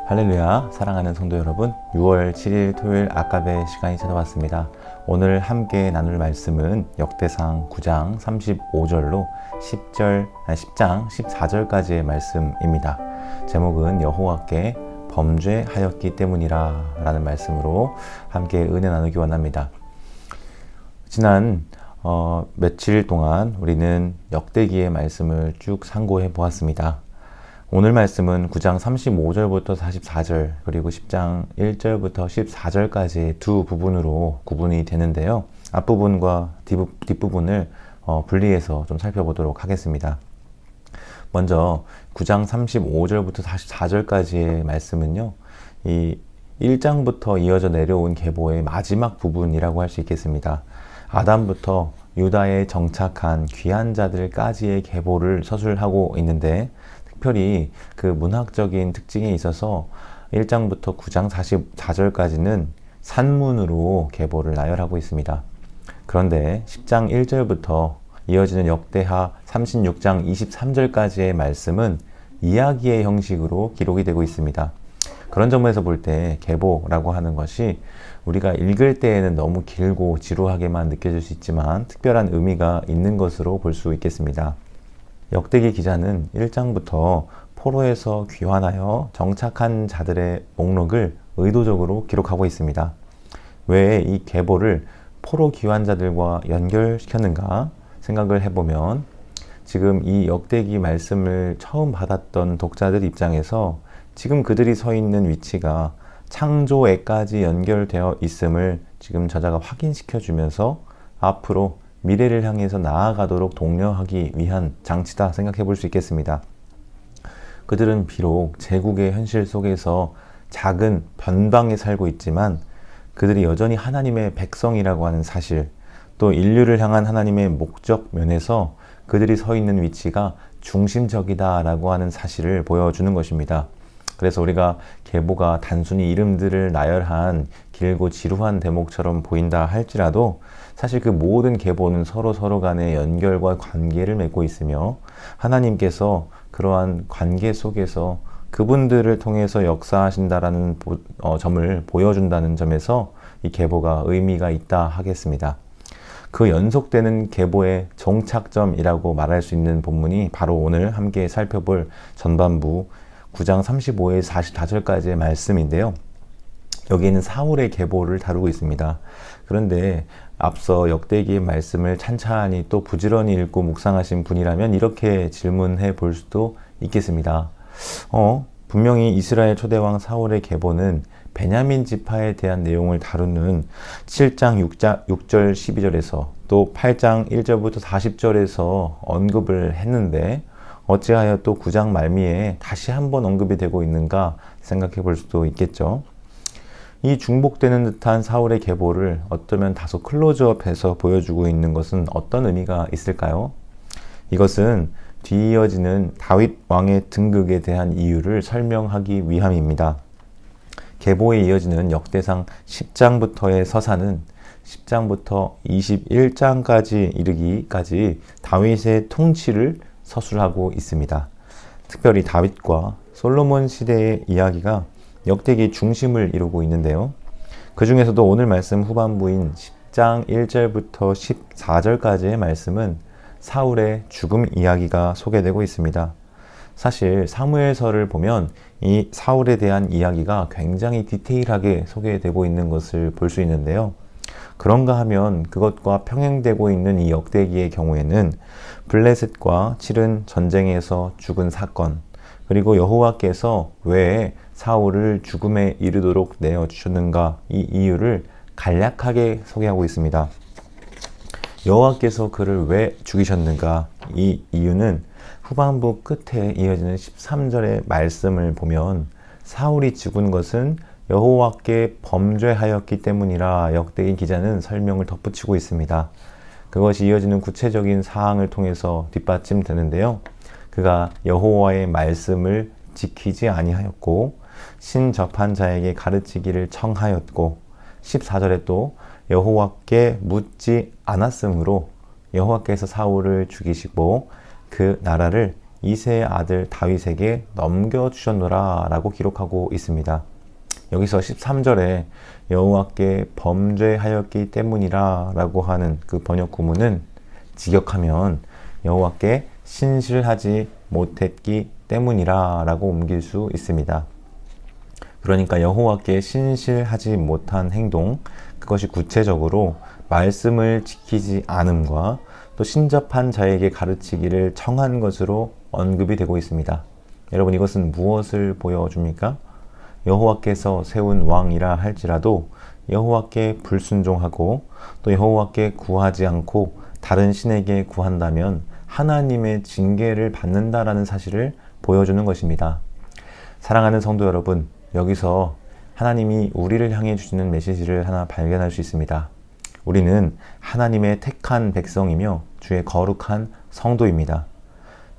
할렐루야, 사랑하는 성도 여러분, 6월 7일 토요일 아까베 시간이 찾아왔습니다. 오늘 함께 나눌 말씀은 역대상 9장 35절로 10장 14절까지의 말씀입니다. 제목은 여호와께 범죄하였기 때문이라 라는 말씀으로 함께 은혜 나누기 원합니다. 지난 며칠 동안 우리는 역대기의 말씀을 쭉 상고해 보았습니다. 오늘 말씀은 9장 35절부터 44절 그리고 10장 1절부터 14절까지 두 부분으로 구분이 되는데요. 앞부분과 뒷부분을 분리해서 좀 살펴보도록 하겠습니다. 먼저 9장 35절부터 44절까지의 말씀은요. 이 1장부터 이어져 내려온 계보의 마지막 부분이라고 할 수 있겠습니다. 아담부터 유다에 정착한 귀한 자들까지의 계보를 서술하고 있는데 특별히 그 문학적인 특징에 있어서 1장부터 9장 44절까지는 산문으로 계보를 나열하고 있습니다. 그런데 10장 1절부터 이어지는 역대하 36장 23절까지의 말씀은 이야기의 형식으로 기록이 되고 있습니다. 그런 점에서 볼 때 계보라고 하는 것이 우리가 읽을 때에는 너무 길고 지루하게만 느껴질 수 있지만 특별한 의미가 있는 것으로 볼 수 있겠습니다. 역대기 기자는 1장부터 포로에서 귀환하여 정착한 자들의 목록을 의도적으로 기록하고 있습니다. 왜 이 계보를 포로 귀환자들과 연결시켰는가 생각을 해보면 지금 이 역대기 말씀을 처음 받았던 독자들 입장에서 지금 그들이 서 있는 위치가 창조에까지 연결되어 있음을 지금 저자가 확인시켜 주면서 앞으로 미래를 향해서 나아가도록 독려하기 위한 장치다 생각해 볼 수 있겠습니다. 그들은 비록 제국의 현실 속에서 작은 변방에 살고 있지만 그들이 여전히 하나님의 백성이라고 하는 사실, 또 인류를 향한 하나님의 목적 면에서 그들이 서 있는 위치가 중심적이다라고 하는 사실을 보여주는 것입니다. 그래서 우리가 계보가 단순히 이름들을 나열한 길고 지루한 대목처럼 보인다 할지라도 사실 그 모든 계보는 서로 간의 연결과 관계를 맺고 있으며 하나님께서 그러한 관계 속에서 그분들을 통해서 역사하신다라는 점을 보여준다는 점에서 이 계보가 의미가 있다 하겠습니다. 그 연속되는 계보의 종착점이라고 말할 수 있는 본문이 바로 오늘 함께 살펴볼 전반부 9장 35에서 44절까지의 말씀인데요. 여기에는 사울의 계보를 다루고 있습니다. 그런데 앞서 역대기의 말씀을 찬찬히 또 부지런히 읽고 묵상하신 분이라면 이렇게 질문해 볼 수도 있겠습니다. 분명히 이스라엘 초대왕 사울의 계보는 베냐민 지파에 대한 내용을 다루는 7장 6절 12절에서 또 8장 1절부터 40절에서 언급을 했는데 어찌하여 또 9장 말미에 다시 한번 언급이 되고 있는가 생각해 볼 수도 있겠죠. 이 중복되는 듯한 사울의 계보를 어쩌면 다소 클로즈업해서 보여주고 있는 것은 어떤 의미가 있을까요? 이것은 뒤이어지는 다윗 왕의 등극에 대한 이유를 설명하기 위함입니다. 계보에 이어지는 역대상 10장부터의 서사는 10장부터 21장까지 이르기까지 다윗의 통치를 서술하고 있습니다. 특별히 다윗과 솔로몬 시대의 이야기가 역대기 중심을 이루고 있는데요. 그 중에서도 오늘 말씀 후반부인 10장 1절부터 14절까지의 말씀은 사울의 죽음 이야기가 소개되고 있습니다. 사실 사무엘서를 보면 이 사울에 대한 이야기가 굉장히 디테일하게 소개되고 있는 것을 볼 수 있는데요. 그런가 하면 그것과 평행되고 있는 이 역대기의 경우에는 블레셋과 치른 전쟁에서 죽은 사건, 그리고 여호와께서 왜 사울을 죽음에 이르도록 내어주셨는가 이 이유를 간략하게 소개하고 있습니다. 여호와께서 그를 왜 죽이셨는가 이 이유는 후반부 끝에 이어지는 13절의 말씀을 보면 사울이 죽은 것은 여호와께 범죄하였기 때문이라 역대기 기자는 설명을 덧붙이고 있습니다. 그것이 이어지는 구체적인 사항을 통해서 뒷받침되는데요. 그가 여호와의 말씀을 지키지 아니하였고 신접한 자에게 가르치기를 청하였고 14절에 또 여호와께 묻지 않았으므로 여호와께서 사울을 죽이시고 그 나라를 이새의 아들 다윗에게 넘겨주셨노라 라고 기록하고 있습니다. 여기서 13절에 여호와께 범죄하였기 때문이라 라고 하는 그 번역 구문은 직역하면 여호와께 신실하지 못했기 때문이라 라고 옮길 수 있습니다. 그러니까 여호와께 신실하지 못한 행동, 그것이 구체적으로 말씀을 지키지 않음과 또 신접한 자에게 가르치기를 청한 것으로 언급이 되고 있습니다. 여러분, 이것은 무엇을 보여줍니까? 여호와께서 세운 왕이라 할지라도 여호와께 불순종하고 또 여호와께 구하지 않고 다른 신에게 구한다면 하나님의 징계를 받는다라는 사실을 보여주는 것입니다. 사랑하는 성도 여러분, 여기서 하나님이 우리를 향해 주시는 메시지를 하나 발견할 수 있습니다. 우리는 하나님의 택한 백성이며 주의 거룩한 성도입니다.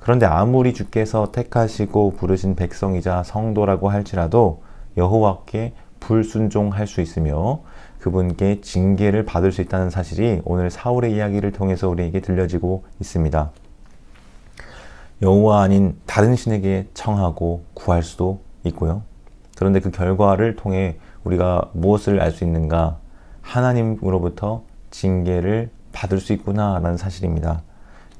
그런데 아무리 주께서 택하시고 부르신 백성이자 성도라고 할지라도 여호와께 불순종할 수 있으며 그분께 징계를 받을 수 있다는 사실이 오늘 사울의 이야기를 통해서 우리에게 들려지고 있습니다. 여호와 아닌 다른 신에게 청하고 구할 수도 있고요. 그런데 그 결과를 통해 우리가 무엇을 알 수 있는가? 하나님으로부터 징계를 받을 수 있구나라는 사실입니다.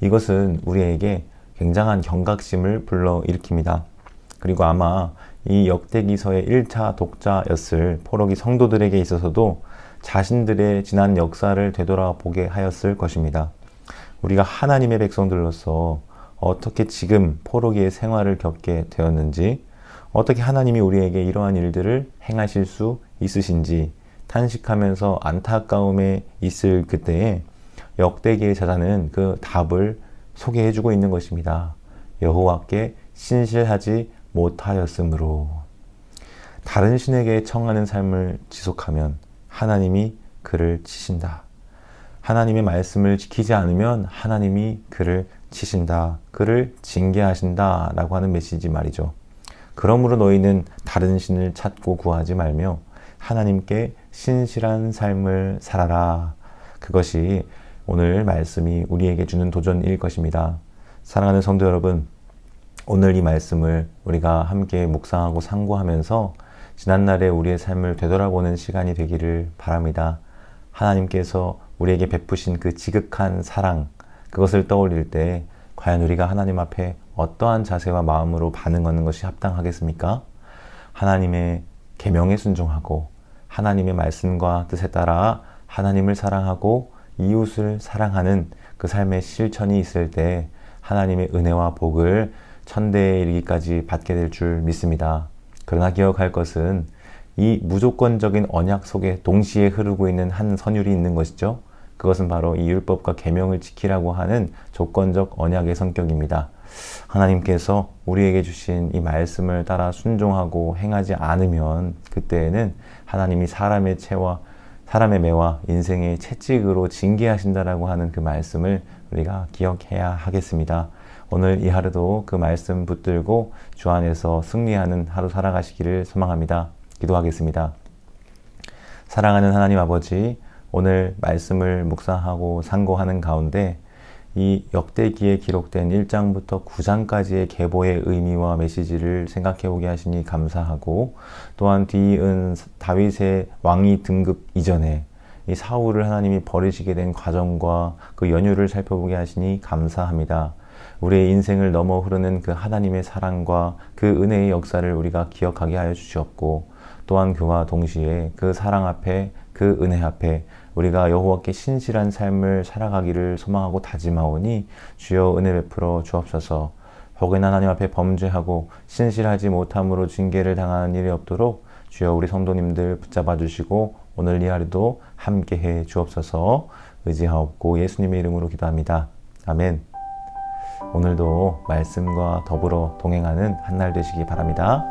이것은 우리에게 굉장한 경각심을 불러일으킵니다. 그리고 아마 이 역대기서의 1차 독자였을 포로기 성도들에게 있어서도 자신들의 지난 역사를 되돌아보게 하였을 것입니다. 우리가 하나님의 백성들로서 어떻게 지금 포로기의 생활을 겪게 되었는지, 어떻게 하나님이 우리에게 이러한 일들을 행하실 수 있으신지 탄식하면서 안타까움에 있을 그때에 역대기의 저자는 그 답을 소개해주고 있는 것입니다. 여호와께 신실하지 못하였으므로. 다른 신에게 청하는 삶을 지속하면 하나님이 그를 치신다. 하나님의 말씀을 지키지 않으면 하나님이 그를 치신다. 그를 징계하신다 라고 하는 메시지 말이죠. 그러므로 너희는 다른 신을 찾고 구하지 말며 하나님께 신실한 삶을 살아라. 그것이 오늘 말씀이 우리에게 주는 도전일 것입니다. 사랑하는 성도 여러분, 오늘 이 말씀을 우리가 함께 묵상하고 상고하면서 지난날에 우리의 삶을 되돌아보는 시간이 되기를 바랍니다. 하나님께서 우리에게 베푸신 그 지극한 사랑, 그것을 떠올릴 때 과연 우리가 하나님 앞에 어떠한 자세와 마음으로 반응하는 것이 합당하겠습니까? 하나님의 계명에 순종하고 하나님의 말씀과 뜻에 따라 하나님을 사랑하고 이웃을 사랑하는 그 삶의 실천이 있을 때 하나님의 은혜와 복을 천대에 이르기까지 받게 될 줄 믿습니다. 그러나 기억할 것은 이 무조건적인 언약 속에 동시에 흐르고 있는 한 선율이 있는 것이죠. 그것은 바로 이 율법과 계명을 지키라고 하는 조건적 언약의 성격입니다. 하나님께서 우리에게 주신 이 말씀을 따라 순종하고 행하지 않으면 그때에는 하나님이 사람의 매와 인생의 채찍으로 징계하신다라고 하는 그 말씀을 우리가 기억해야 하겠습니다. 오늘 이 하루도 그 말씀 붙들고 주 안에서 승리하는 하루 살아가시기를 소망합니다. 기도하겠습니다. 사랑하는 하나님 아버지, 오늘 말씀을 묵상하고 상고하는 가운데 이 역대기에 기록된 1장부터 9장까지의 계보의 의미와 메시지를 생각해 오게 하시니 감사하고, 또한 뒤이은 다윗의 왕위 등극 이전에 이 사울을 하나님이 버리시게 된 과정과 그 연유를 살펴보게 하시니 감사합니다. 우리의 인생을 넘어 흐르는 그 하나님의 사랑과 그 은혜의 역사를 우리가 기억하게 하여 주시옵고, 또한 그와 동시에 그 사랑 앞에, 그 은혜 앞에 우리가 여호와께 신실한 삶을 살아가기를 소망하고 다짐하오니 주여 은혜 베풀어 주옵소서. 혹은 하나님 앞에 범죄하고 신실하지 못함으로 징계를 당하는 일이 없도록 주여 우리 성도님들 붙잡아 주시고 오늘 이 하루도 함께해 주옵소서. 의지하옵고 예수님의 이름으로 기도합니다. 아멘. 오늘도 말씀과 더불어 동행하는 한 날 되시기 바랍니다.